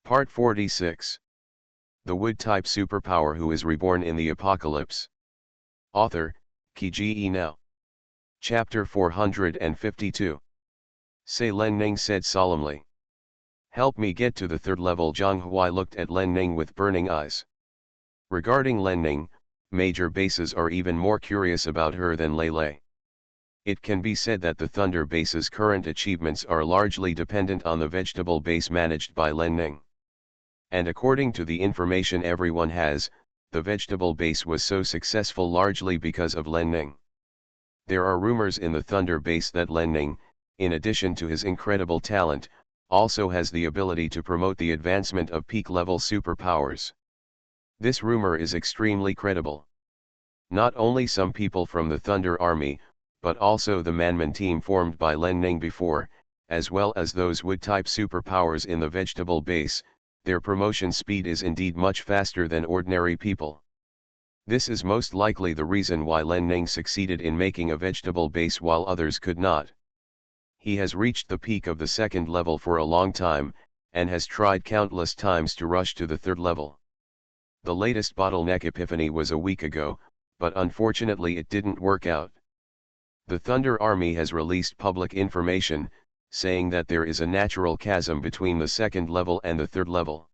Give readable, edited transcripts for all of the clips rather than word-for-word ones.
Part 46. The Wood-type superpower who is reborn in the apocalypse. Author, Kiji Now. Chapter 452. Say Len Ning said solemnly. Help me get to the third level. Zhang Huai looked at Len Ning with burning eyes. Regarding Len Ning, major bases are even more curious about her than Lei Lei. It can be said that the Thunder base's current achievements are largely dependent on the vegetable base managed by Len Ning. And according to the information everyone has, the vegetable base was so successful largely because of Len Ning. There are rumors in the Thunder base that Len Ning, in addition to his incredible talent, also has the ability to promote the advancement of peak-level superpowers. This rumor is extremely credible. Not only some people from the Thunder Army, but also the Manman team formed by Len Ning before, as well as those Wood-type superpowers in the vegetable base, their promotion speed is indeed much faster than ordinary people. This is most likely the reason why Len Ning succeeded in making a vegetable base while others could not. He has reached the peak of the second level for a long time, and has tried countless times to rush to the third level. The latest bottleneck epiphany was a week ago, but unfortunately it didn't work out. The Thunder Army has released public information, saying that there is a natural chasm between the second level and the third level.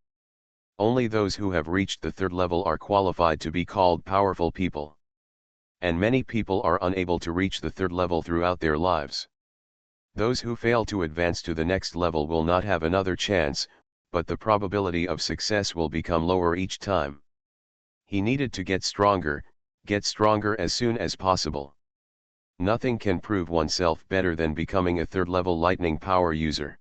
Only those who have reached the third level are qualified to be called powerful people. And many people are unable to reach the third level throughout their lives. Those who fail to advance to the next level will not have another chance, but the probability of success will become lower each time. He needed to get stronger as soon as possible. Nothing can prove oneself better than becoming a third-level lightning power user.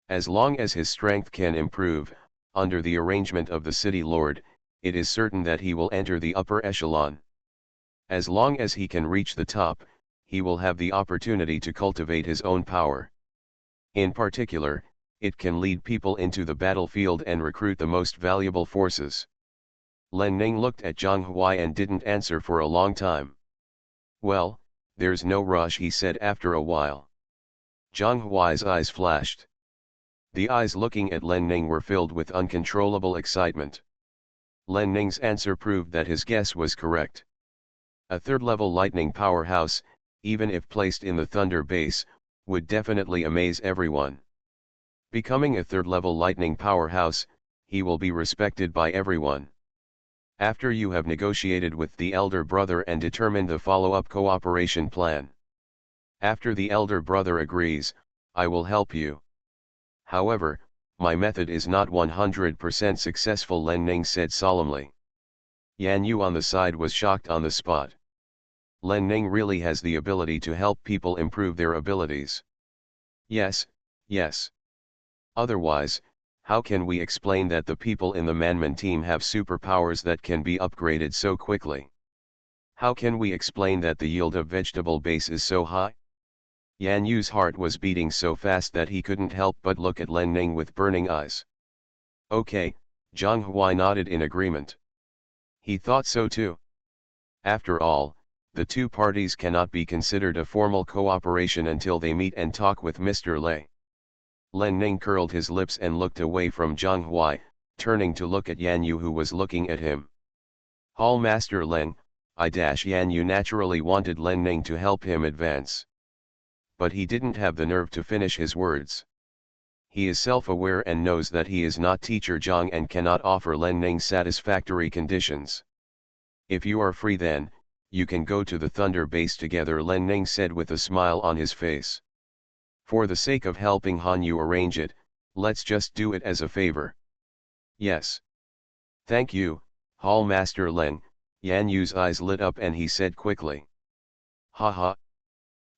As long as his strength can improve, under the arrangement of the City Lord, it is certain that he will enter the upper echelon. As long as he can reach the top, he will have the opportunity to cultivate his own power. In particular, it can lead people into the battlefield and recruit the most valuable forces. Len Ning looked at Zhang Huai and didn't answer for a long time. Well, there's no rush, he said after a while. Zhang Huai's eyes flashed. The eyes looking at Len Ning were filled with uncontrollable excitement. Len Ning's answer proved that his guess was correct. A third-level lightning powerhouse, even if placed in the Thunder base, would definitely amaze everyone. Becoming a third-level lightning powerhouse, he will be respected by everyone. After you have negotiated with the elder brother and determined the follow-up cooperation plan. After the elder brother agrees, I will help you. However, my method is not 100% successful, Len Ning said solemnly. Yan Yu on the side was shocked on the spot. Len Ning really has the ability to help people improve their abilities. Yes. Otherwise, how can we explain that the people in the Manman team have superpowers that can be upgraded so quickly? How can we explain that the yield of vegetable base is so high? Yan Yu's heart was beating so fast that he couldn't help but look at Len Ning with burning eyes. Okay, Zhang Huai nodded in agreement. He thought so too. After all, the two parties cannot be considered a formal cooperation until they meet and talk with Mr. Lei. Len Ning curled his lips and looked away from Zhang Huai, turning to look at Yan Yu who was looking at him. Hall Master Len, Yan Yu naturally wanted Len Ning to help him advance. But he didn't have the nerve to finish his words. He is self-aware and knows that he is not Teacher Zhang and cannot offer Len Ning satisfactory conditions. If you are free then, you can go to the Thunder base together, Len Ning said with a smile on his face. For the sake of helping Han Yu arrange it, let's just do it as a favor. Yes. Thank you, Hall Master Len. Yan Yu's eyes lit up and he said quickly. Ha.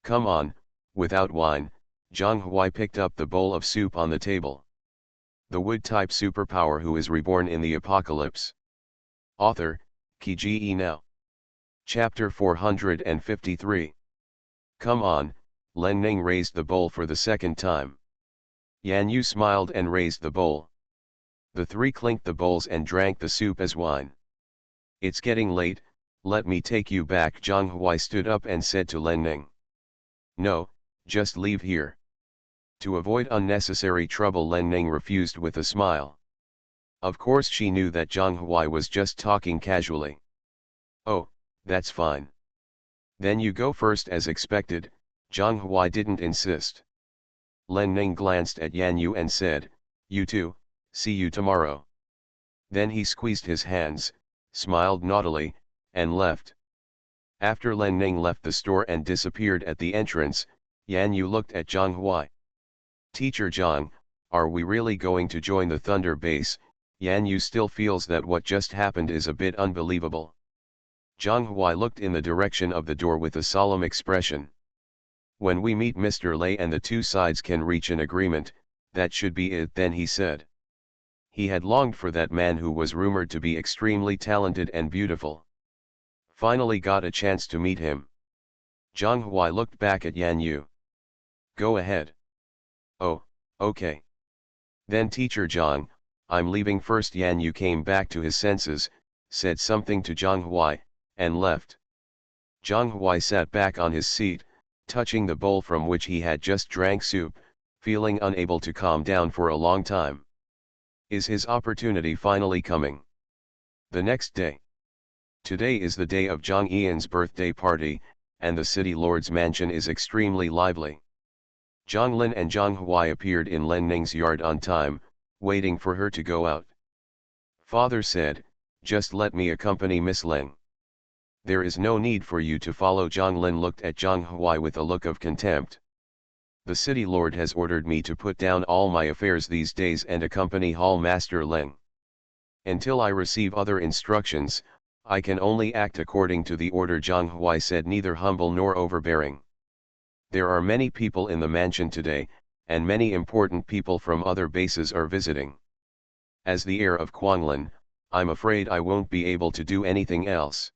Come on, without wine. Zhang Huai picked up the bowl of soup on the table. The Wood-type superpower who is reborn in the apocalypse. Author, Kiji Now. Chapter 453. Come on. Len Ning raised the bowl for the second time. Yan Yu smiled and raised the bowl. The three clinked the bowls and drank the soup as wine. It's getting late, let me take you back. Zhang Huai stood up and said to Len Ning. No, just leave here. To avoid unnecessary trouble, Len Ning refused with a smile. Of course she knew that Zhang Huai was just talking casually. Oh, that's fine. Then you go first as expected, Zhang Huai didn't insist. Len Ning glanced at Yan Yu and said, you too, see you tomorrow. Then he squeezed his hands, smiled naughtily, and left. After Len Ning left the store and disappeared at the entrance, Yan Yu looked at Zhang Huai. Teacher Zhang, are we really going to join the Thunder base? Yan Yu still feels that what just happened is a bit unbelievable. Zhang Huai looked in the direction of the door with a solemn expression. When we meet Mr. Lei and the two sides can reach an agreement, that should be it then, he said. He had longed for that man who was rumored to be extremely talented and beautiful. Finally got a chance to meet him. Zhang Huai looked back at Yan Yu. Go ahead. Oh, okay. Then Teacher Zhang, I'm leaving first. Yan Yu came back to his senses, said something to Zhang Huai, and left. Zhang Huai sat back on his seat, touching the bowl from which he had just drank soup, feeling unable to calm down for a long time. Is his opportunity finally coming? The next day. Today is the day of Zhang Yian's birthday party, and the city lord's mansion is extremely lively. Zhang Lin and Zhang Huai appeared in Len Ning's yard on time, waiting for her to go out. Father said, just let me accompany Miss Leng. There is no need for you to follow. Zhang Lin looked at Zhang Huai with a look of contempt. The city lord has ordered me to put down all my affairs these days and accompany Hall Master Leng. Until I receive other instructions, I can only act according to the order. Zhang Huai said, neither humble nor overbearing. There are many people in the mansion today, and many important people from other bases are visiting. As the heir of Quanglin, I'm afraid I won't be able to do anything else.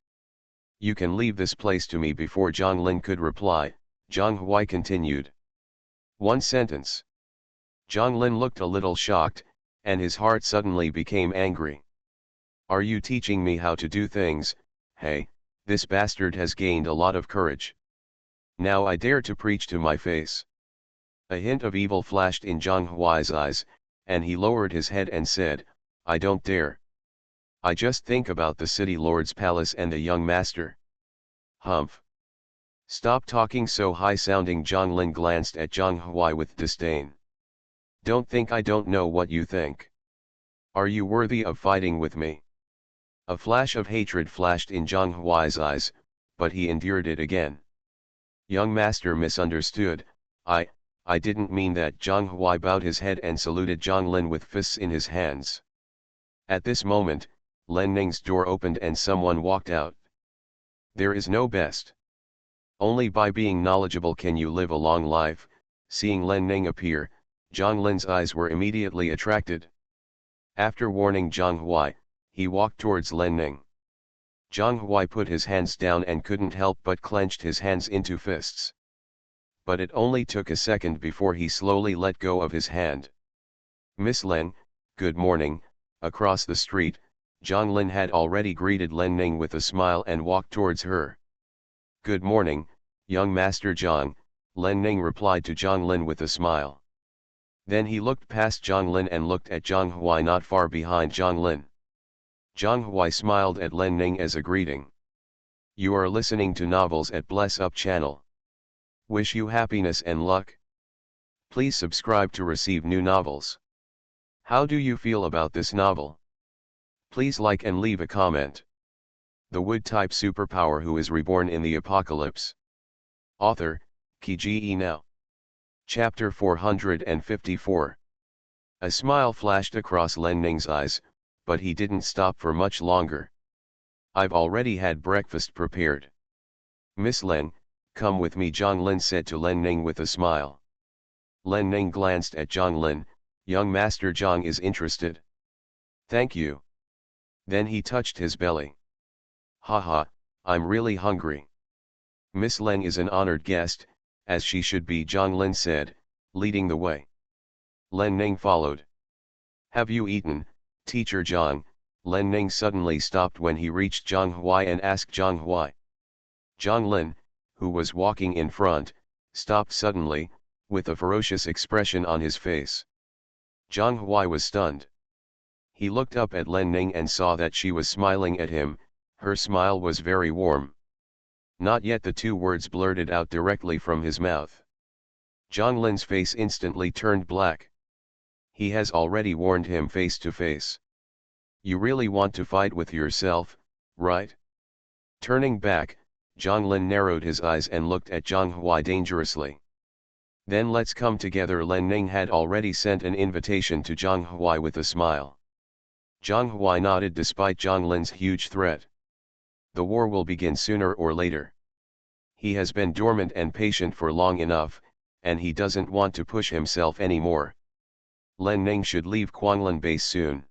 You can leave this place to me. Before Zhang Lin could reply, Zhang Huai continued. One sentence. Zhang Lin looked a little shocked, and his heart suddenly became angry. Are you teaching me how to do things? Hey, this bastard has gained a lot of courage. Now I dare to preach to my face. A hint of evil flashed in Zhang Huai's eyes, and he lowered his head and said, I don't dare. I just think about the city lord's palace and the young master. Humph. Stop talking so high-sounding. Zhang Lin glanced at Zhang Huai with disdain. Don't think I don't know what you think. Are you worthy of fighting with me? A flash of hatred flashed in Zhang Huai's eyes, but he endured it again. Young master misunderstood, I didn't mean that. Zhang Huai bowed his head and saluted Zhang Lin with fists in his hands. At this moment, Len Ning's door opened and someone walked out. There is no best. Only by being knowledgeable can you live a long life. Seeing Len Ning appear, Zhang Lin's eyes were immediately attracted. After warning Zhang Huai, he walked towards Len Ning. Zhang Huai put his hands down and couldn't help but clenched his hands into fists. But it only took a second before he slowly let go of his hand. Miss Leng, good morning. Across the street, Zhang Lin had already greeted Len Ning with a smile and walked towards her. Good morning, young Master Zhang, Len Ning replied to Zhang Lin with a smile. Then he looked past Zhang Lin and looked at Zhang Huai not far behind Zhang Lin. Zhang Huai smiled at Len Ning as a greeting. You are listening to Novels at Bless Up channel. Wish you happiness and luck. Please subscribe to receive new novels. How do you feel about this novel? Please like and leave a comment. The Wood-type superpower who is reborn in the apocalypse. Author, Kiji Now. Chapter 454. A smile flashed across Len Ning's eyes, but he didn't stop for much longer. I've already had breakfast prepared. Miss Leng, come with me, Zhang Lin said to Len Ning with a smile. Len Ning glanced at Zhang Lin. Young Master Zhang is interested. Thank you. Then he touched his belly. Haha, I'm really hungry. Miss Leng is an honored guest, as she should be, Zhang Lin said, leading the way. Len Ning followed. Have you eaten, Teacher Zhang? Len Ning suddenly stopped when he reached Zhang Huai and asked Zhang Huai. Zhang Lin, who was walking in front, stopped suddenly, with a ferocious expression on his face. Zhang Huai was stunned. He looked up at Len Ning and saw that she was smiling at him. Her smile was very warm. Not yet the two words blurted out directly from his mouth. Zhang Lin's face instantly turned black. He has already warned him face to face. You really want to fight with yourself, right? Turning back, Zhang Lin narrowed his eyes and looked at Zhang Huai dangerously. Then let's come together. Len Ning had already sent an invitation to Zhang Huai with a smile. Zhang Huai nodded despite Zhang Lin's huge threat. The war will begin sooner or later. He has been dormant and patient for long enough, and he doesn't want to push himself anymore. Len Ning should leave Quanglin base soon.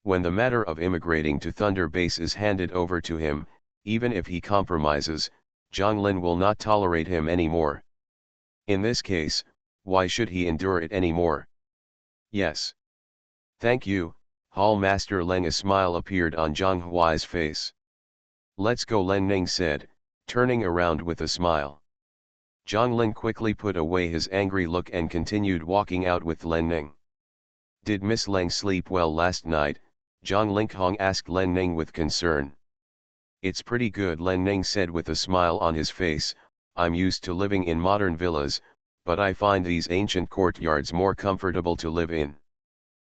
When the matter of immigrating to Thunder base is handed over to him, even if he compromises, Zhang Lin will not tolerate him anymore. In this case, why should he endure it anymore? Yes. Thank you, Hall Master Leng. A smile appeared on Zhang Huai's face. Let's go, Len Ning said, turning around with a smile. Zhang Lin quickly put away his angry look and continued walking out with Len Ning. Did Miss Leng sleep well last night? Zhang Linghong asked Len Ning with concern. It's pretty good, Len Ning said with a smile on his face. I'm used to living in modern villas, but I find these ancient courtyards more comfortable to live in.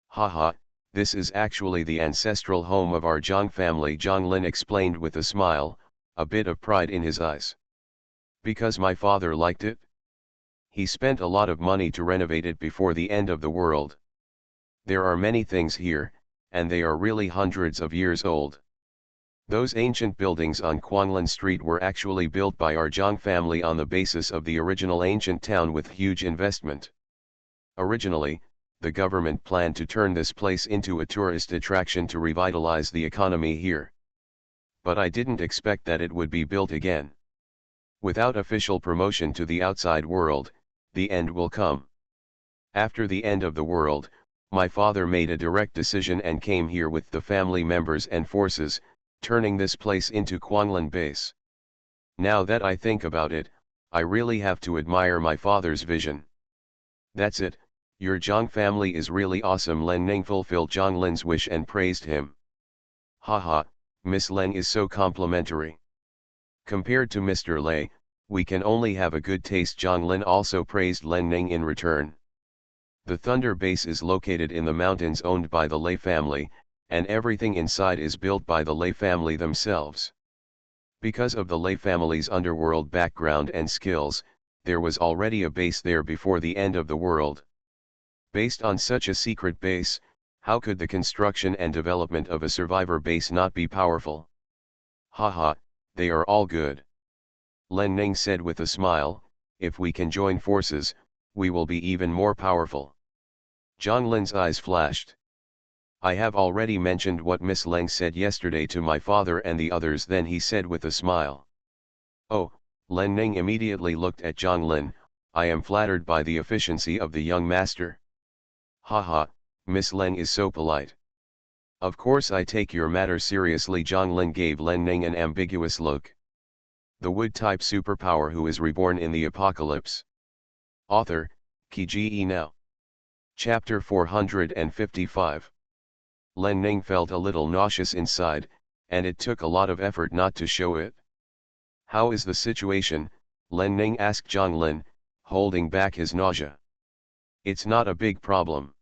Haha, this is actually the ancestral home of our Zhang family, Zhang Lin explained with a smile, a bit of pride in his eyes. Because my father liked it? He spent a lot of money to renovate it before the end of the world. There are many things here, and they are really hundreds of years old. Those ancient buildings on Quanglin Street were actually built by our Zhang family on the basis of the original ancient town with huge investment. Originally, the government planned to turn this place into a tourist attraction to revitalize the economy here. But I didn't expect that it would be built again. Without official promotion to the outside world, the end will come. After the end of the world, my father made a direct decision and came here with the family members and forces, turning this place into Quanglin base. Now that I think about it, I really have to admire my father's vision. That's it, your Zhang family is really awesome. Len Ning fulfilled Zhang Lin's wish and praised him. Haha, Miss Leng is so complimentary. Compared to Mr. Lei, we can only have a good taste. Zhang Lin also praised Len Ning in return. The Thunder base is located in the mountains owned by the Lei family, and everything inside is built by the Lei family themselves. Because of the Lei family's underworld background and skills, there was already a base there before the end of the world. Based on such a secret base, how could the construction and development of a survivor base not be powerful? Haha, they are all good. Len Ning said with a smile, if we can join forces, we will be even more powerful. Zhang Lin's eyes flashed. I have already mentioned what Miss Leng said yesterday to my father and the others, then he said with a smile. Oh, Len Ning immediately looked at Zhang Lin. I am flattered by the efficiency of the young master. Haha, Miss Leng is so polite. Of course I take your matter seriously. Zhang Lin gave Len Ning an ambiguous look. The wood-type superpower who is reborn in the apocalypse. Author, Qi Ji Now. Chapter 455. Len Ning felt a little nauseous inside, and it took a lot of effort not to show it. How is the situation? Len Ning asked Zhang Lin, holding back his nausea. It's not a big problem.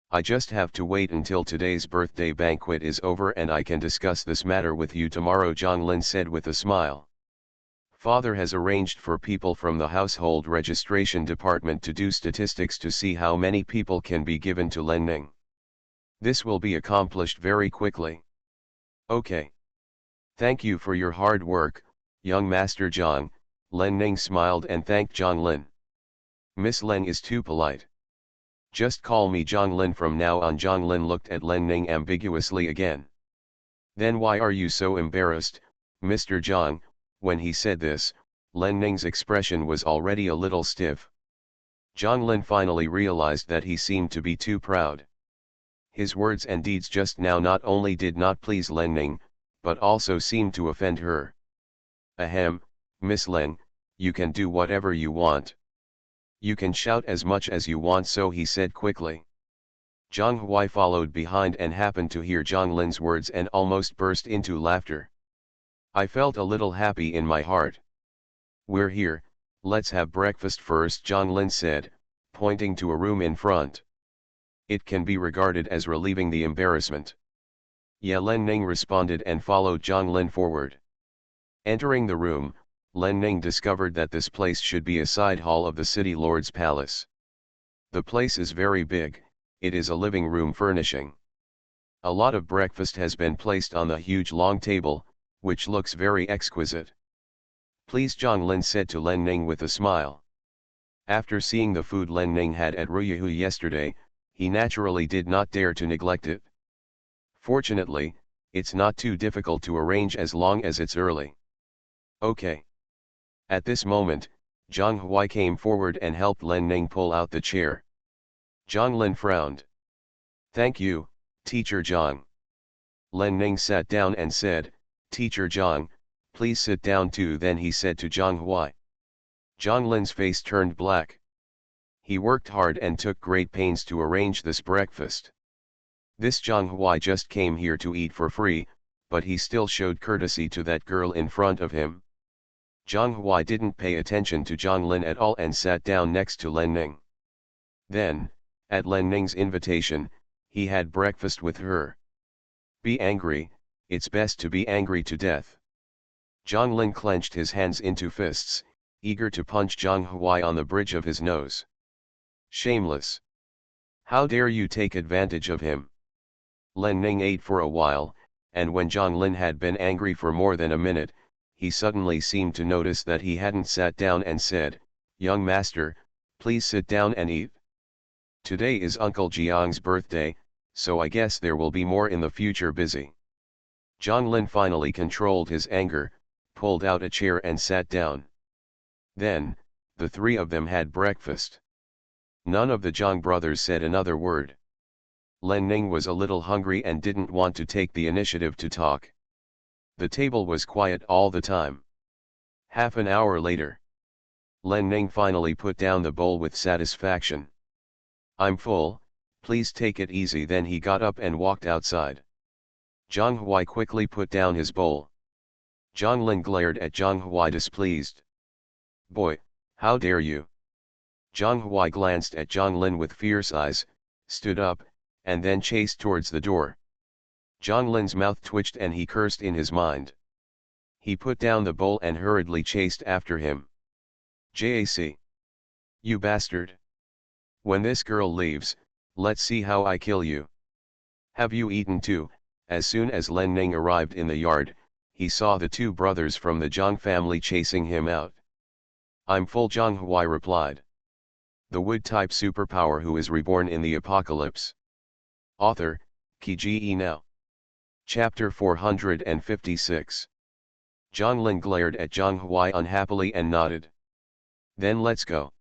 I just have to wait until today's birthday banquet is over and I can discuss this matter with you tomorrow, Zhang Lin said with a smile. Father has arranged for people from the household registration department to do statistics to see how many people can be given to Len Ning. This will be accomplished very quickly. Okay. Thank you for your hard work, young Master Zhang. Len Ning smiled and thanked Zhang Lin. Miss Leng is too polite. Just call me Zhang Lin from now on. Zhang Lin looked at Len Ning ambiguously again. Then why are you so embarrassed, Mr. Zhang? When he said this, Len Ning's expression was already a little stiff. Zhang Lin finally realized that he seemed to be too proud. His words and deeds just now not only did not please Len Ning, but also seemed to offend her. Ahem, Miss Leng, you can do whatever you want. You can shout as much as you want, so he said quickly. Zhang Huai followed behind and happened to hear Zhang Lin's words and almost burst into laughter. I felt a little happy in my heart. "We're here, let's have breakfast first," Zhang Lin said, pointing to a room in front. "It can be regarded as relieving the embarrassment." "Yeah," Len Ning responded and followed Zhang Lin forward. Entering the room, Len Ning discovered that this place should be a side hall of the city lord's palace. The place is very big, it is a living room furnishing. A lot of breakfast has been placed on the huge long table, which looks very exquisite. "Please," Zhang Lin said to Len Ning with a smile. After seeing the food Len Ning had at Ruyahu yesterday, he naturally did not dare to neglect it. Fortunately, it's not too difficult to arrange as long as it's early. "Okay." At this moment, Zhang Huai came forward and helped Len Ning pull out the chair. Zhang Lin frowned. "Thank you, Teacher Zhang." Len Ning sat down and said, "Teacher Zhang, please sit down too." Then he said to Zhang Huai. Zhang Lin's face turned black. He worked hard and took great pains to arrange this breakfast. This Zhang Huai just came here to eat for free, but he still showed courtesy to that girl in front of him. Zhang Huai didn't pay attention to Zhang Lin at all and sat down next to Len Ning. Then, at Len Ning's invitation, he had breakfast with her. Be angry, it's best to be angry to death. Zhang Lin clenched his hands into fists, eager to punch Zhang Huai on the bridge of his nose. Shameless! How dare you take advantage of him? Len Ning ate for a while, and when Zhang Lin had been angry for more than a minute, he suddenly seemed to notice that he hadn't sat down and said, "Young master, please sit down and eat. Today is Uncle Jiang's birthday, so I guess there will be more in the future." Busy. Zhang Lin finally controlled his anger, pulled out a chair and sat down. Then, the three of them had breakfast. None of the Zhang brothers said another word. Len Ning was a little hungry and didn't want to take the initiative to talk. The table was quiet all the time. Half an hour later, Len Ning finally put down the bowl with satisfaction. "I'm full, please take it easy." Then he got up and walked outside. Zhang Huai quickly put down his bowl. Zhang Lin glared at Zhang Huai displeased. "Boy, how dare you!" Zhang Huai glanced at Zhang Lin with fierce eyes, stood up, and then chased towards the door. Zhang Lin's mouth twitched and he cursed in his mind. He put down the bowl and hurriedly chased after him. "Jac! You bastard! When this girl leaves, let's see how I kill you. Have you eaten too?" As soon as Len Ning arrived in the yard, he saw the two brothers from the Zhang family chasing him out. "I'm full," Zhang Huai replied. The Wood-type superpower who is reborn in the apocalypse. Author, Qi Ji Now. Chapter 456. Zhang Lin glared at Zhang Huai unhappily and nodded. "Then let's go.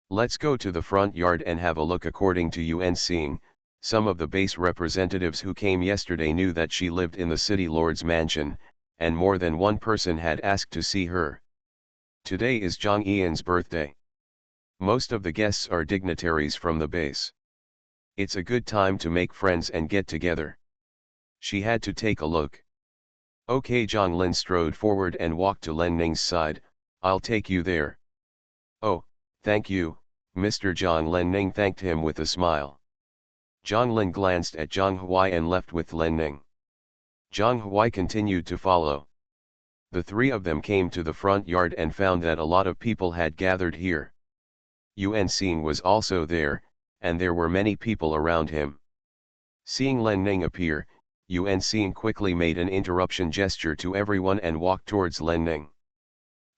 Let's go to the front yard and have a look." According to Yuan Xing, some of the base representatives who came yesterday knew that she lived in the city lord's mansion, and more than one person had asked to see her. Today is Zhang Yian's birthday. Most of the guests are dignitaries from the base. It's a good time to make friends and get together. She had to take a look. "Okay." Zhang Lin strode forward and walked to Len Ning's side. "I'll take you there." "Oh, thank you, Mr. Zhang." Len Ning thanked him with a smile. Zhang Lin glanced at Zhang Huai and left with Len Ning. Zhang Huai continued to follow. The three of them came to the front yard and found that a lot of people had gathered here. Yuan Xing was also there, and there were many people around him. Seeing Len Ning appear, Yuan Xing quickly made an interruption gesture to everyone and walked towards Len Ning.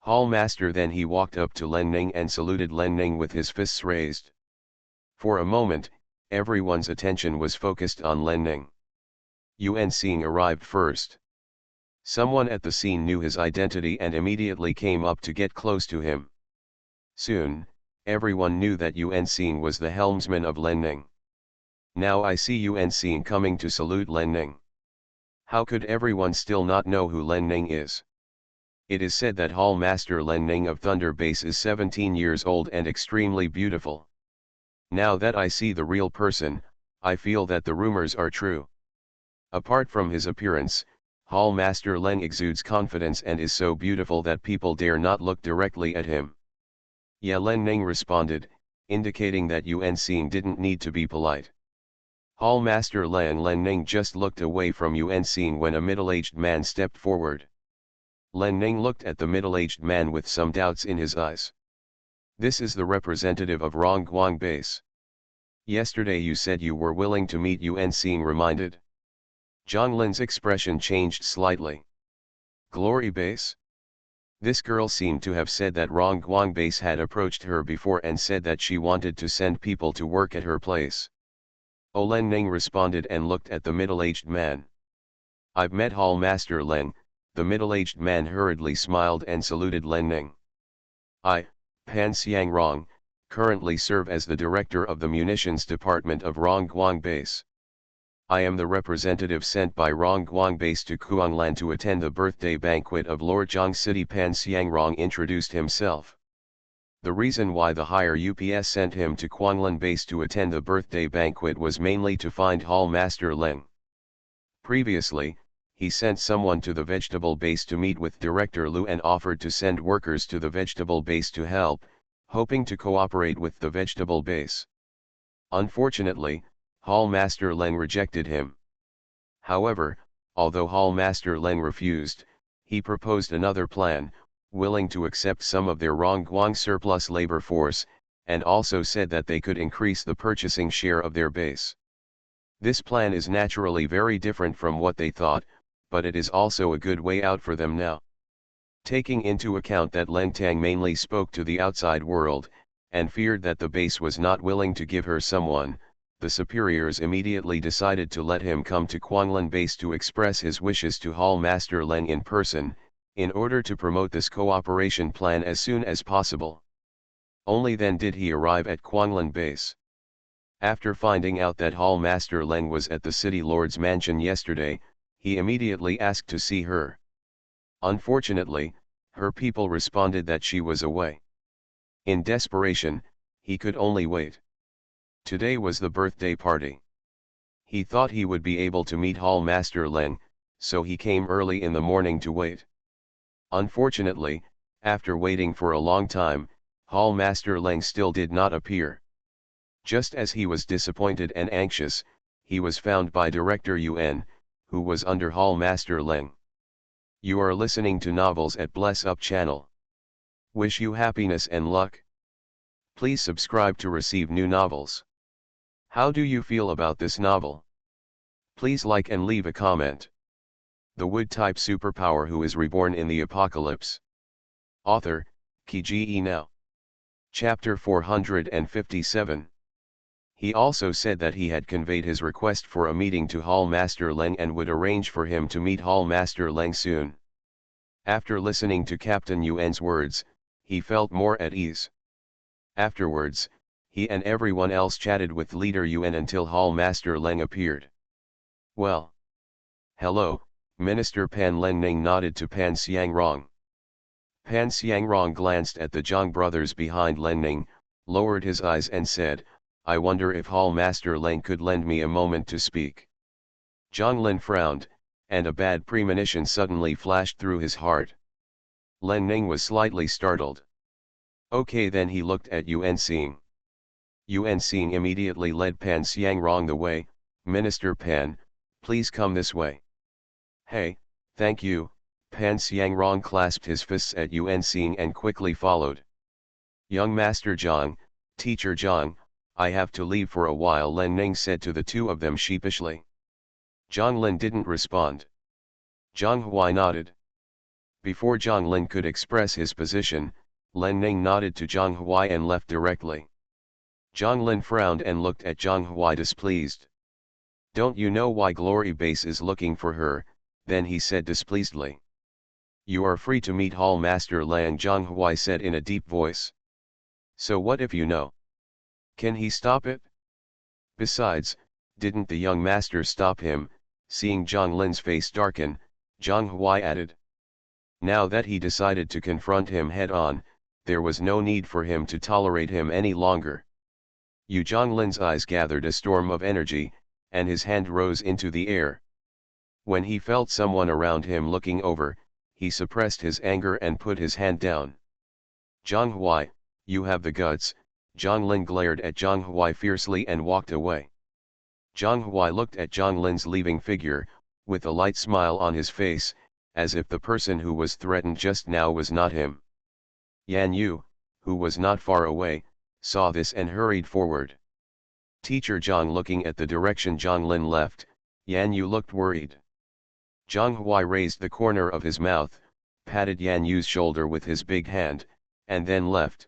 "Hall master." Then he walked up to Len Ning and saluted Len Ning with his fists raised. For a moment, everyone's attention was focused on Len Ning. Yuan Xing arrived first. Someone at the scene knew his identity and immediately came up to get close to him. Soon, everyone knew that Yuan Xing was the helmsman of Len Ning. "Now I see Yuan Xing coming to salute Len Ning. How could everyone still not know who Len Ning is? It is said that Hall Master Len Ning of Thunder Base is 17 years old and extremely beautiful. Now that I see the real person, I feel that the rumors are true. Apart from his appearance, Hall Master Leng exudes confidence and is so beautiful that people dare not look directly at him. Yeah, Len Ning responded, indicating that Yuan Xing didn't need to be polite. Hall Master Len Ning just looked away from Yuan Xing when a middle-aged man stepped forward. Len Ning looked at the middle-aged man with some doubts in his eyes. This is the representative of Rongguang Base. Yesterday you said you were willing to meet Yuan Xing reminded. Zhang Lin's expression changed slightly. Glory Base? This girl seemed to have said that Rongguang Base had approached her before and said that she wanted to send people to work at her place. Len Ning responded and looked at the middle-aged man. I've met Hall Master Leng. The middle-aged man hurriedly smiled and saluted Len Ning. I, Pan Xiang Rong, currently serve as the director of the munitions department of Rongguang Base. I am the representative sent by Rongguang Base to Kuanglan to attend the birthday banquet of Lord Zhang City. Pan Xiang Rong introduced himself. The reason why the higher UPS sent him to Kuanglan Base to attend the birthday banquet was mainly to find Hall Master Leng. Previously, he sent someone to the vegetable base to meet with Director Lu and offered to send workers to the vegetable base to help, hoping to cooperate with the vegetable base. Unfortunately, Hall Master Leng rejected him. However, although Hall Master Leng refused, he proposed another plan, willing to accept some of their Rongguang surplus labor force, and also said that they could increase the purchasing share of their base. This plan is naturally very different from what they thought, but it is also a good way out for them now. Taking into account that Leng Tang mainly spoke to the outside world, and feared that the base was not willing to give her someone, the superiors immediately decided to let him come to Kuanglan Base to express his wishes to Hall Master Leng in person, in order to promote this cooperation plan as soon as possible. Only then did he arrive at Kuanglan Base. After finding out that Hall Master Leng was at the city lord's mansion yesterday, he immediately asked to see her. Unfortunately, her people responded that she was away. In desperation, he could only wait. Today was the birthday party. He thought he would be able to meet Hall Master Leng, so he came early in the morning to wait. Unfortunately, after waiting for a long time, Hall Master Leng still did not appear. Just as he was disappointed and anxious, he was found by Director Yuan, who was under Hall Master Leng. You are listening to Novels at Bless Up channel. Wish you happiness and luck. Please subscribe to receive new novels. How do you feel about this novel? Please like and leave a comment. The Wood-type superpower who is reborn in the apocalypse. Author, Qi Ji Now. Chapter 457. He also said that he had conveyed his request for a meeting to Hall Master Leng and would arrange for him to meet Hall Master Leng soon. After listening to Captain Yuan's words, he felt more at ease. Afterwards, he and everyone else chatted with Leader Yuan until Hall Master Leng appeared. Well. Hello, Minister Pan. Len Ning nodded to Pan Xiang Rong. Pan Xiang Rong glanced at the Zhang brothers behind Len Ning, lowered his eyes and said, I wonder if Hall Master Leng could lend me a moment to speak. Zhang Lin frowned, and a bad premonition suddenly flashed through his heart. Len Ning was slightly startled. Okay, then he looked at Yuan Xing. Yuan Xing immediately led Pan Xiang Rong the way. Minister Pan, please come this way. Hey, thank you. Pan Xiang Rong clasped his fists at Yuan Xing and quickly followed. Young Master Zhang, Teacher Zhang, I have to leave for a while, Len Ning said to the two of them sheepishly. Zhang Lin didn't respond. Zhang Huai nodded. Before Zhang Lin could express his position, Len Ning nodded to Zhang Huai and left directly. Zhang Lin frowned and looked at Zhang Huai displeased. Don't you know why Glory Base is looking for her? Then he said displeasedly. You are free to meet Hall Master Leng, Zhang Huai said in a deep voice. So what if you know? Can he stop it? Besides, didn't the young master stop him? Seeing Zhang Lin's face darken, Zhang Huai added. Now that he decided to confront him head on, there was no need for him to tolerate him any longer. Yu Zhonglin's eyes gathered a storm of energy, and his hand rose into the air. When he felt someone around him looking over, he suppressed his anger and put his hand down. Zhang Huai, you have the guts. Zhonglin glared at Zhang Huai fiercely and walked away. Zhang Huai looked at Zhonglin's leaving figure, with a light smile on his face, as if the person who was threatened just now was not him. Yan Yu, who was not far away, saw this and hurried forward. Teacher Zhang, looking at the direction Zhonglin left, Yan Yu looked worried. Zhang Huai raised the corner of his mouth, patted Yan Yu's shoulder with his big hand, and then left.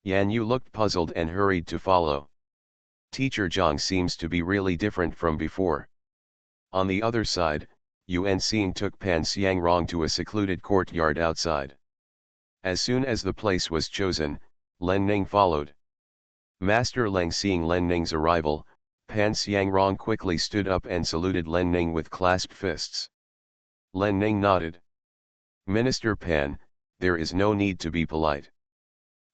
Yan Yu looked puzzled and hurried to follow. Teacher Zhang seems to be really different from before. On the other side, Yuan Xing took Pan Xiangrong to a secluded courtyard outside. As soon as the place was chosen, Len Ning followed. Master Leng, seeing Len Ning's arrival, Pan Xiangrong quickly stood up and saluted Len Ning with clasped fists. Len Ning nodded. Minister Pan, there is no need to be polite.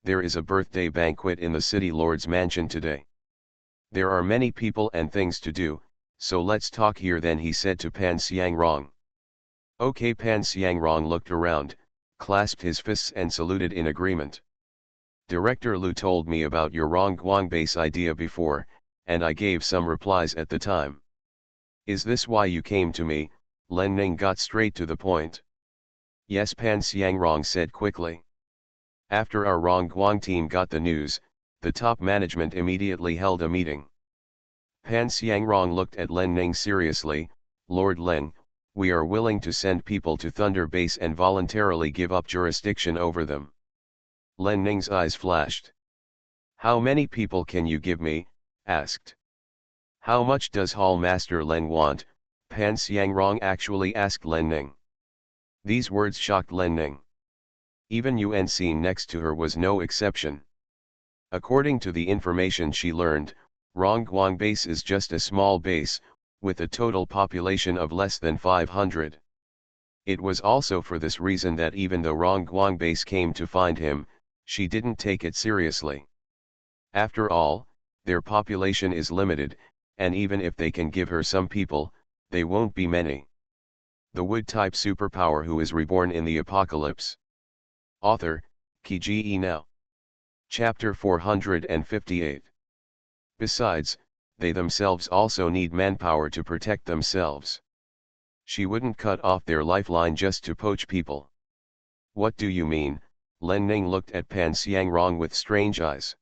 There is a birthday banquet in the city lord's mansion today. There are many people and things to do, so let's talk here then, he said to Pan Xiangrong. Okay. Pan Xiangrong looked around, clasped his fists and saluted in agreement. Director Lu told me about your Rongguang base idea before, and I gave some replies at the time. Is this why you came to me? Len Ning got straight to the point. Yes, Pan Xiangrong said quickly. After our Rongguang team got the news, the top management immediately held a meeting. Pan Xiangrong looked at Len Ning seriously. Lord Len, we are willing to send people to Thunder Base and voluntarily give up jurisdiction over them. Len Ning's eyes flashed. How many people can you give me? Asked. How much does Hall Master Len want? Pan Xiangrong actually asked Len Ning. These words shocked Len Ning. Even Yuan Xing next to her was no exception. According to the information she learned, Rongguang base is just a small base, with a total population of less than 500. It was also for this reason that even though Rongguang base came to find him, she didn't take it seriously. After all, their population is limited, and even if they can give her some people, they won't be many. The Wood-type superpower who is reborn in the apocalypse. Author, Qi Now. Chapter 458. Besides, they themselves also need manpower to protect themselves. She wouldn't cut off their lifeline just to poach people. What do you mean? Len Ning looked at Pan Xiangrong with strange eyes.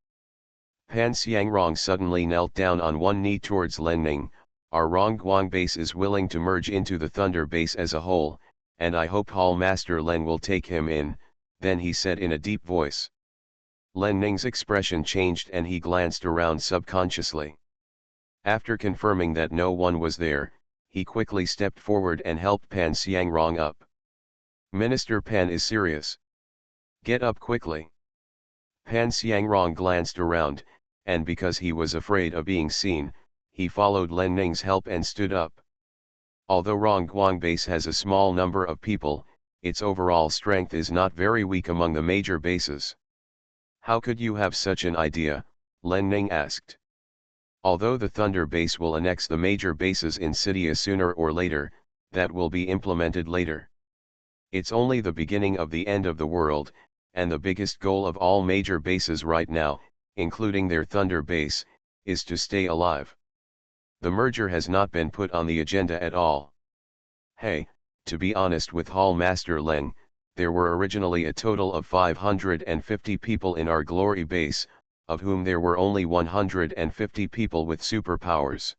Pan Xiangrong suddenly knelt down on one knee towards Len Ning. Our Rongguang base is willing to merge into the Thunder base as a whole, and I hope Hall Master Len will take him in, then he said in a deep voice. Len Ning's expression changed and he glanced around subconsciously. After confirming that no one was there, he quickly stepped forward and helped Pan Xiangrong up. Minister Pan is serious. Get up quickly. Pan Xiangrong glanced around, and because he was afraid of being seen, he followed Len Ning's help and stood up. Although Rongguang base has a small number of people, its overall strength is not very weak among the major bases. How could you have such an idea? Len Ning asked. Although the Thunder base will annex the major bases in Cydia sooner or later, that will be implemented later. It's only the beginning of the end of the world, and the biggest goal of all major bases right now, including their Thunder base, is to stay alive. The merger has not been put on the agenda at all. Hey, to be honest with Hall Master Len, there were originally a total of 550 people in our glory base, of whom there were only 150 people with superpowers.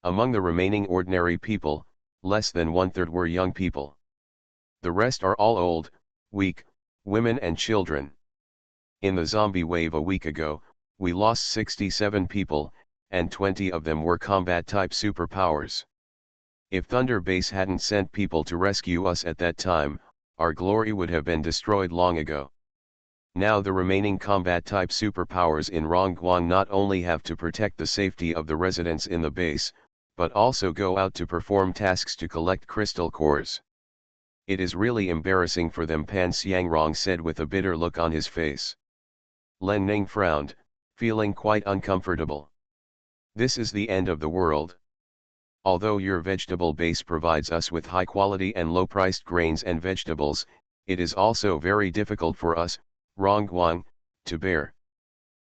Among the remaining ordinary people, less than 1/3 were young people. The rest are all old, weak, women and children. In the zombie wave a week ago, we lost 67 people, and 20 of them were combat-type superpowers. If Thunder base hadn't sent people to rescue us at that time, our glory would have been destroyed long ago. Now the remaining combat-type superpowers in Rongguang not only have to protect the safety of the residents in the base, but also go out to perform tasks to collect crystal cores. It is really embarrassing for them, Pan Xiangrong said with a bitter look on his face. Len Ning frowned. feeling quite uncomfortable. This is the end of the world. Although your vegetable base provides us with high quality and low priced grains and vegetables, it is also very difficult for us, Rongguang, to bear.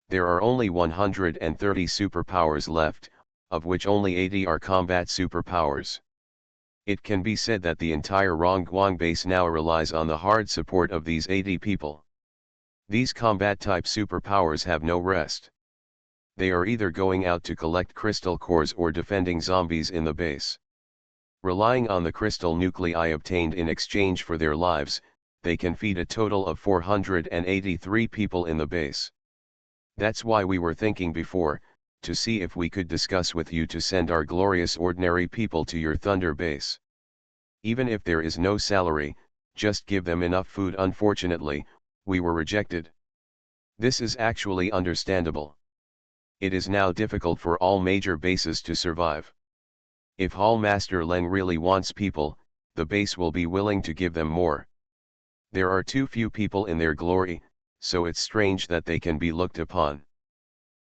There are only 130 superpowers left, of which only 80 are combat superpowers. It can be said that the entire Rongguang base now relies on the hard support of these 80 people. These combat-type superpowers have no rest. They are either going out to collect crystal cores or defending zombies in the base. Relying on the crystal nuclei obtained in exchange for their lives, they can feed a total of 483 people in the base. That's why we were thinking before, to see if we could discuss with you to send our glorious ordinary people to your Thunder base. Even if there is no salary, just give them enough food. Unfortunately, we were rejected. This is actually understandable. It is now difficult for all major bases to survive. If Hall Master Leng really wants people, the base will be willing to give them more. There are too few people in their glory, so it's strange that they can be looked upon.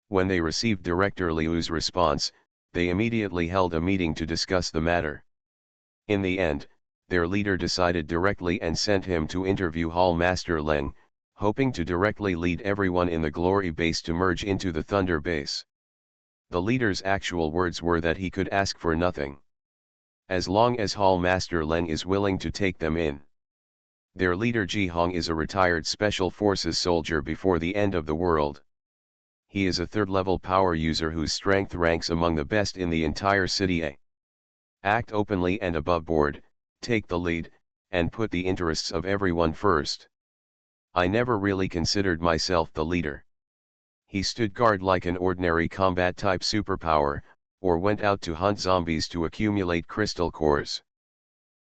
When they received Director Liu's response, they immediately held a meeting to discuss the matter. In the end, their leader decided directly and sent him to interview Hall Master Leng, hoping to directly lead everyone in the Glory base to merge into the Thunder base. The leader's actual words were that he could ask for nothing, as long as Hall Master Leng is willing to take them in. Their leader Ji Hong is a retired Special Forces soldier before the end of the world. He is a third-level power user whose strength ranks among the best in the entire city. Act openly and above board, take the lead, and put the interests of everyone first. I never really considered myself the leader. He stood guard like an ordinary combat-type superpower, or went out to hunt zombies to accumulate crystal cores.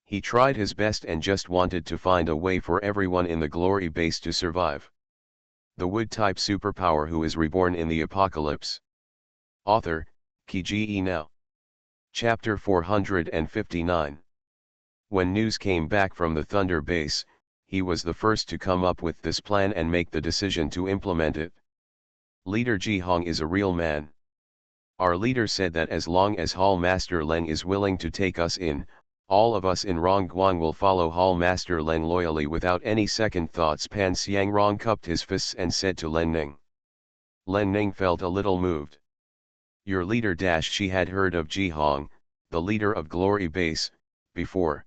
He tried his best and just wanted to find a way for everyone in the Glory base to survive. The Wood-type superpower who is reborn in the apocalypse. Author, Kiji Now. Chapter 459. When news came back from the Thunder base, he was the first to come up with this plan and make the decision to implement it. Leader Ji Hong is a real man. Our leader said that as long as Hall Master Leng is willing to take us in, all of us in Rongguang will follow Hall Master Leng loyally without any second thoughts. Pan Xiangrong cupped his fists and said to Len Ning. Len Ning felt a little moved. Your leader she had heard of Ji Hong, the leader of Glory base, before.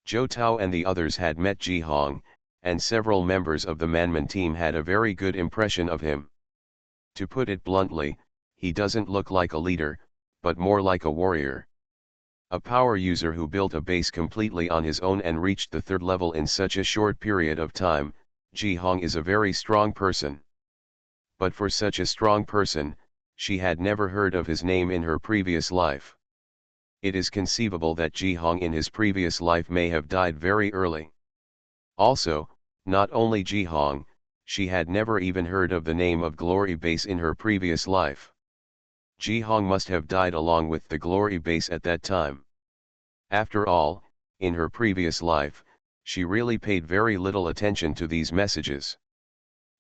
Zhou Tao and the others had met Ji Hong, and several members of the Manman team had a very good impression of him. To put it bluntly, he doesn't look like a leader, but more like a warrior. A power user who built a base completely on his own and reached the third level in such a short period of time. Ji Hong is a very strong person. But for such a strong person, she had never heard of his name in her previous life. It is conceivable that Ji Hong in his previous life may have died very early. Also, not only Ji Hong, she had never even heard of the name of Glory base in her previous life. Ji Hong must have died along with the Glory base at that time. After all, in her previous life, she really paid very little attention to these messages.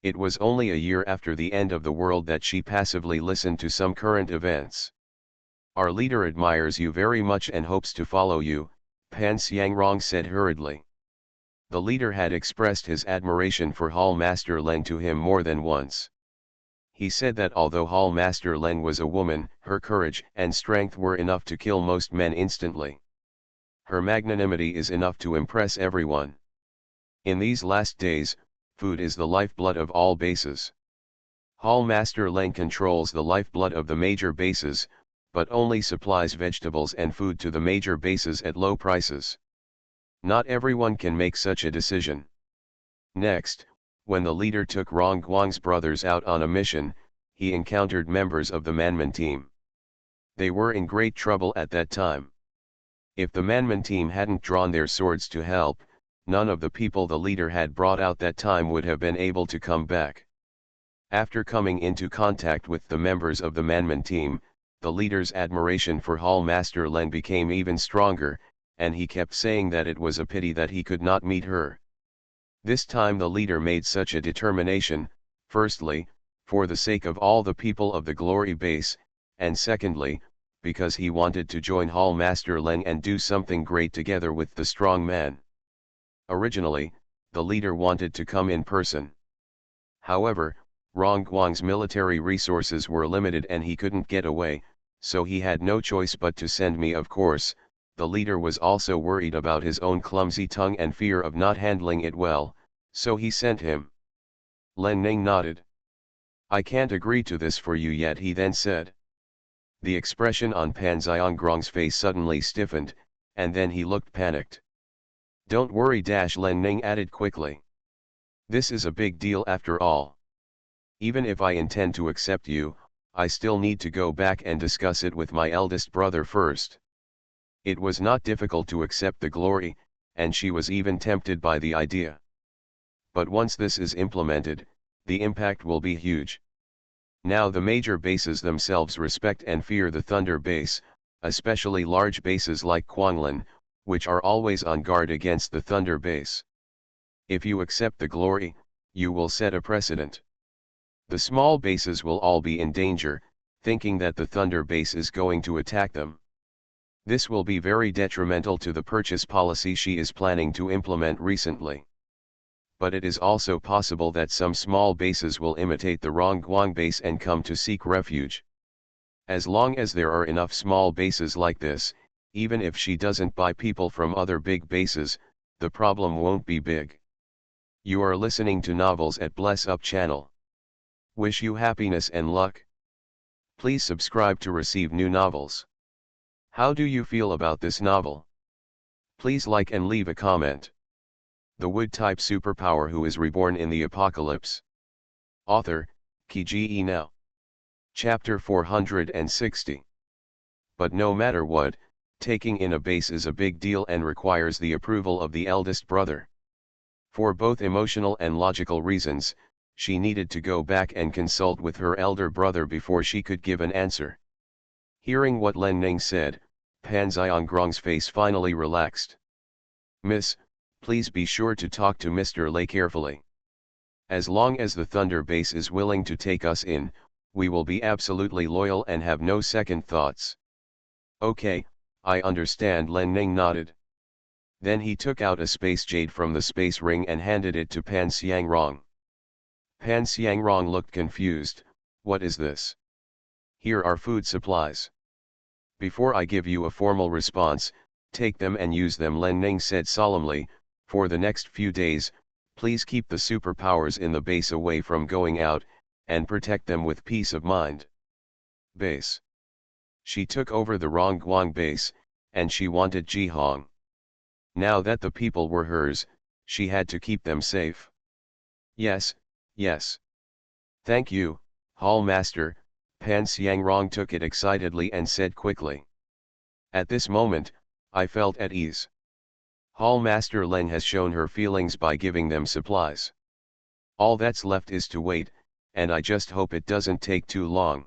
It was only a year after the end of the world that she passively listened to some current events. Our leader admires you very much and hopes to follow you, Pan Xiangrong said hurriedly. The leader had expressed his admiration for Hall Master Leng to him more than once. He said that although Hall Master Leng was a woman, her courage and strength were enough to kill most men instantly. Her magnanimity is enough to impress everyone. In these last days, food is the lifeblood of all bases. Hall Master Leng controls the lifeblood of the major bases, but only supplies vegetables and food to the major bases at low prices. Not everyone can make such a decision. Next, when the leader took Rongguang's brothers out on a mission, he encountered members of the Manman team. They were in great trouble at that time. If the Manman team hadn't drawn their swords to help, none of the people the leader had brought out that time would have been able to come back. After coming into contact with the members of the Manman team, the leader's admiration for Hall Master Leng became even stronger, and he kept saying that it was a pity that he could not meet her. This time the leader made such a determination, firstly, for the sake of all the people of the Glory Base, and secondly, because he wanted to join Hall Master Len and do something great together with the strong man. Originally, the leader wanted to come in person. However, Rongguang's military resources were limited and he couldn't get away, so he had no choice but to send me. Of course, the leader was also worried about his own clumsy tongue and fear of not handling it well, so he sent him. Len Ning nodded. I can't agree to this for you yet, he then said. The expression on Pan Xiangrong's face suddenly stiffened, and then he looked panicked. Don't worry, Len Ning added quickly. This is a big deal after all. Even if I intend to accept you, I still need to go back and discuss it with my eldest brother first. It was not difficult to accept the glory, and she was even tempted by the idea. But once this is implemented, the impact will be huge. Now the major bases themselves respect and fear the Thunder Base, especially large bases like Quanglin, which are always on guard against the Thunder Base. If you accept the glory, you will set a precedent. The small bases will all be in danger, thinking that the Thunder Base is going to attack them. This will be very detrimental to the purchase policy she is planning to implement recently. But it is also possible that some small bases will imitate the Rongguang base and come to seek refuge. As long as there are enough small bases like this, even if she doesn't buy people from other big bases, the problem won't be big. You are listening to Novels at Bless Up channel. Wish you happiness and luck. Please subscribe to receive new novels. How do you feel about this novel? Please like and leave a comment. The Wood-type superpower who is reborn in the apocalypse. Author, Qi Now. Chapter 460. But no matter what, taking in a base is a big deal and requires the approval of the eldest brother. For both emotional and logical reasons, she needed to go back and consult with her elder brother before she could give an answer. Hearing what Len Ning said, Pan Xiangrong's face finally relaxed. Miss, please be sure to talk to Mr. Lei carefully. As long as the Thunder Base is willing to take us in, we will be absolutely loyal and have no second thoughts. Okay, I understand, Len Ning nodded. Then he took out a space jade from the space ring and handed it to Pan Xiangrong. Pan Xiangrong looked confused. What is this? Here are food supplies. Before I give you a formal response, take them and use them, Len Ning said solemnly. For the next few days, please keep the superpowers in the base away from going out, and protect them with peace of mind. Base. She took over the Rongguang base, and she wanted Jihong. Now that the people were hers, she had to keep them safe. Yes, yes. Thank you, Hall Master. Pan Xiangrong took it excitedly and said quickly. At this moment, I felt at ease. Hall Master Len has shown her feelings by giving them supplies. All that's left is to wait, and I just hope it doesn't take too long.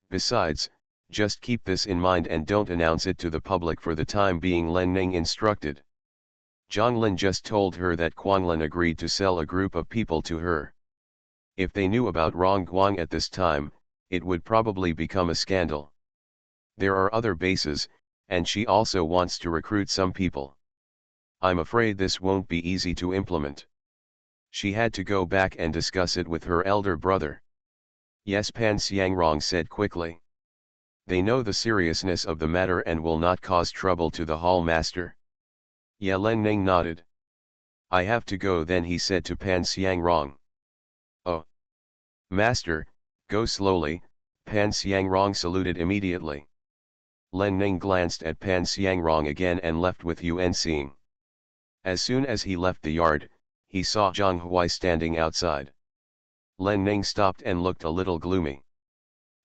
Besides, just keep this in mind and don't announce it to the public for the time being, Len Ning instructed. Zhonglin just told her that Quanglin agreed to sell a group of people to her. If they knew about Rongguang at this time, it would probably become a scandal. There are other bases, and she also wants to recruit some people. I'm afraid this won't be easy to implement. She had to go back and discuss it with her elder brother. Yes, Pan Xiangrong said quickly. They know the seriousness of the matter and will not cause trouble to the Hall Master. Yeah, Len Ning nodded. I have to go then, he said to Pan Xiangrong. Oh. Master, go slowly. Pan Xiangrong saluted immediately. Len Ning glanced at Pan Xiangrong again and left with Yuan Xing. As soon as he left the yard, he saw Zhang Huai standing outside. Len Ning stopped and looked a little gloomy.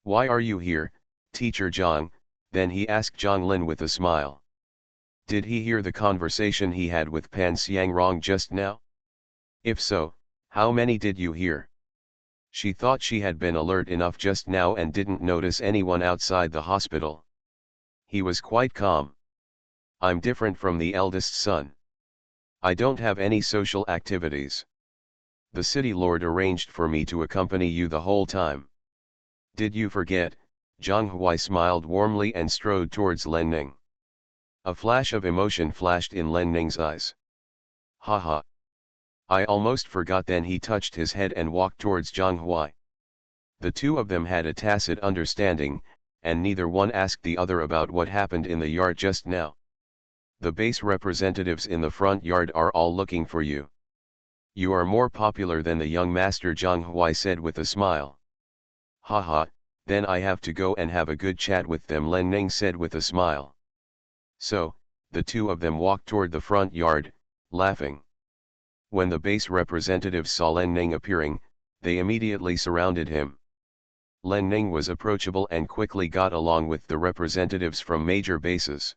Why are you here, Teacher Zhang? Then he asked Zhonglin with a smile. Did he hear the conversation he had with Pan Xiangrong just now? If so, how many did you hear? She thought she had been alert enough just now and didn't notice anyone outside the hospital. He was quite calm. I'm different from the eldest son. I don't have any social activities. The city lord arranged for me to accompany you the whole time. Did you forget? Zhang Huai smiled warmly and strode towards Len Ning. A flash of emotion flashed in Len Ning's eyes. Ha ha. I almost forgot. Then he touched his head and walked towards Zhang Huai. The two of them had a tacit understanding, and neither one asked the other about what happened in the yard just now. The base representatives in the front yard are all looking for you. You are more popular than the young master, Zhang Huai said with a smile. Ha ha, then I have to go and have a good chat with them, Len Ning said with a smile. So, the two of them walked toward the front yard, laughing. When the base representatives saw Len Ning appearing, they immediately surrounded him. Len Ning was approachable and quickly got along with the representatives from major bases.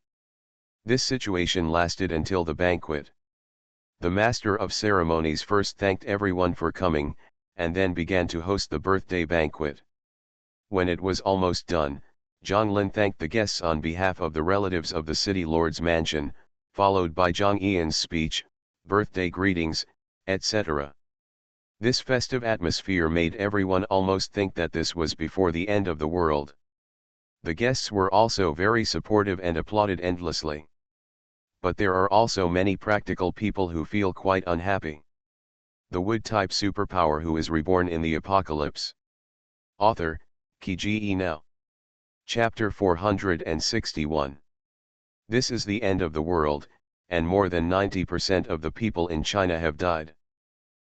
This situation lasted until the banquet. The master of ceremonies first thanked everyone for coming, and then began to host the birthday banquet. When it was almost done, Zhang Lin thanked the guests on behalf of the relatives of the city lord's mansion, followed by Zhang Yian's speech, birthday greetings, etc. This festive atmosphere made everyone almost think that this was before the end of the world. The guests were also very supportive and applauded endlessly. But there are also many practical people who feel quite unhappy. The wood-type superpower who is reborn in the apocalypse. Author, Qi Now. Chapter 461. This is the end of the world, and more than 90% of the people in China have died.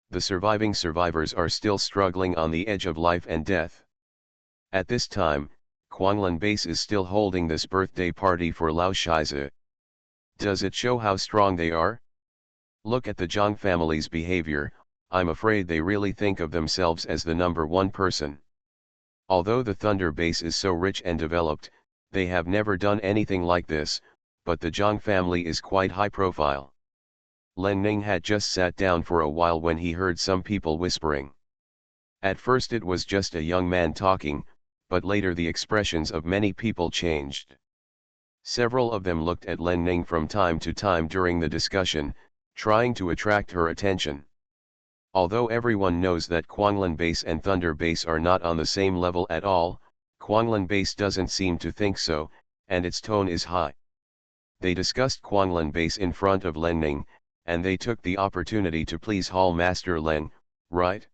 The surviving survivors are still struggling on the edge of life and death. At this time, Quanglin Base is still holding this birthday party for Lao Shizi. Does it show how strong they are? Look at the Zhang family's behavior. I'm afraid they really think of themselves as the number one person. Although the Thunder Base is so rich and developed, they have never done anything like this, but the Zhang family is quite high profile. Len Ning had just sat down for a while when he heard some people whispering. At first it was just a young man talking, but later the expressions of many people changed. Several of them looked at Len Ning from time to time during the discussion, trying to attract her attention. Although everyone knows that Quanglin Base and Thunder Base are not on the same level at all, Quanglin Base doesn't seem to think so, and its tone is high. They discussed Quanglin Base in front of Len Ning, and they took the opportunity to please Hall Master Len, right?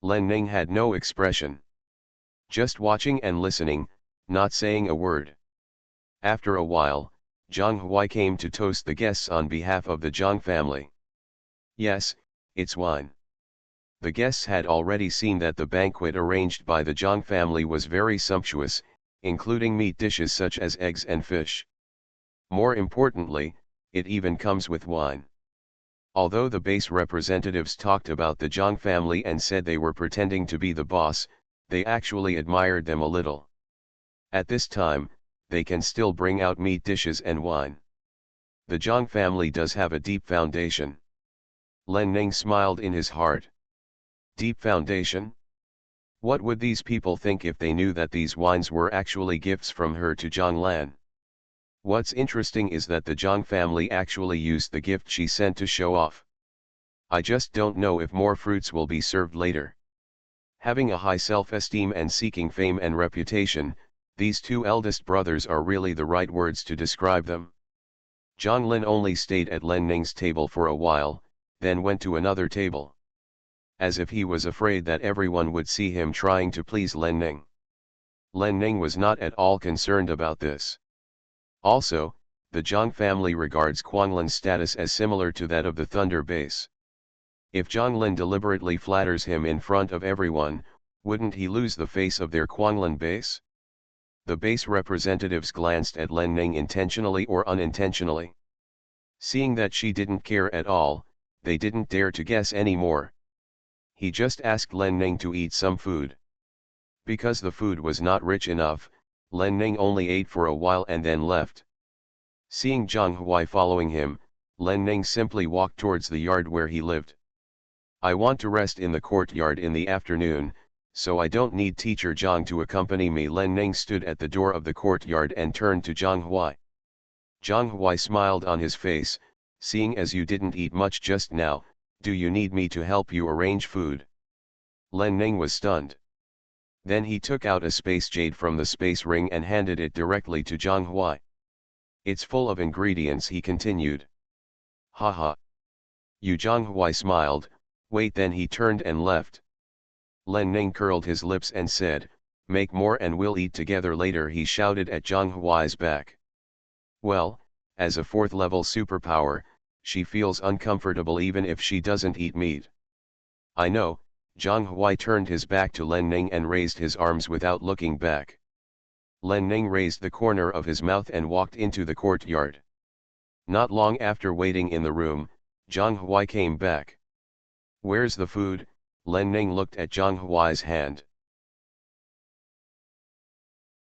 Len Ning had no expression. Just watching and listening, not saying a word. After a while, Zhang Huai came to toast the guests on behalf of the Zhang family. Yes, it's wine. The guests had already seen that the banquet arranged by the Zhang family was very sumptuous, including meat dishes such as eggs and fish. More importantly, it even comes with wine. Although the base representatives talked about the Zhang family and said they were pretending to be the boss, they actually admired them a little. At this time, they can still bring out meat dishes and wine. The Zhang family does have a deep foundation. Len Ning smiled in his heart. Deep foundation? What would these people think if they knew that these wines were actually gifts from her to Zhang Lan? What's interesting is that the Zhang family actually used the gift she sent to show off. I just don't know if more fruits will be served later. Having a high self-esteem and seeking fame and reputation, these two eldest brothers are really the right words to describe them. Zhang Lin only stayed at Len Ning's table for a while, then went to another table. As if he was afraid that everyone would see him trying to please Len Ning. Len Ning was not at all concerned about this. Also, the Zhang family regards Quanglin's status as similar to that of the Thunder Base. If Zhang Lin deliberately flatters him in front of everyone, wouldn't he lose the face of their Quanglin Base? The base representatives glanced at Len Ning intentionally or unintentionally. Seeing that she didn't care at all, they didn't dare to guess anymore. He just asked Len Ning to eat some food. Because the food was not rich enough, Len Ning only ate for a while and then left. Seeing Zhang Huai following him, Len Ning simply walked towards the yard where he lived. I want to rest in the courtyard in the afternoon, so I don't need teacher Zhang to accompany me. Len Ning stood at the door of the courtyard and turned to Zhang Huai. Zhang Huai smiled on his face, seeing as you didn't eat much just now, Do you need me to help you arrange food? Len Ning was stunned. Then he took out a space jade from the space ring and handed it directly to Zhang Huai. It's full of ingredients, he continued. Haha. Yu Zhanghuai smiled. Wait, then he turned and left. Len Ning curled his lips and said, make more and we'll eat together later, he shouted at Zhanghuai's back. Well, as a 4th level superpower, she feels uncomfortable even if she doesn't eat meat. I know. Zhanghuai turned his back to Len Ning and raised his arms without looking back. Len Ning raised the corner of his mouth and walked into the courtyard. Not long after waiting in the room, Zhang Huai came back. Where's the food? Len Ning looked at Zhang Huai's hand.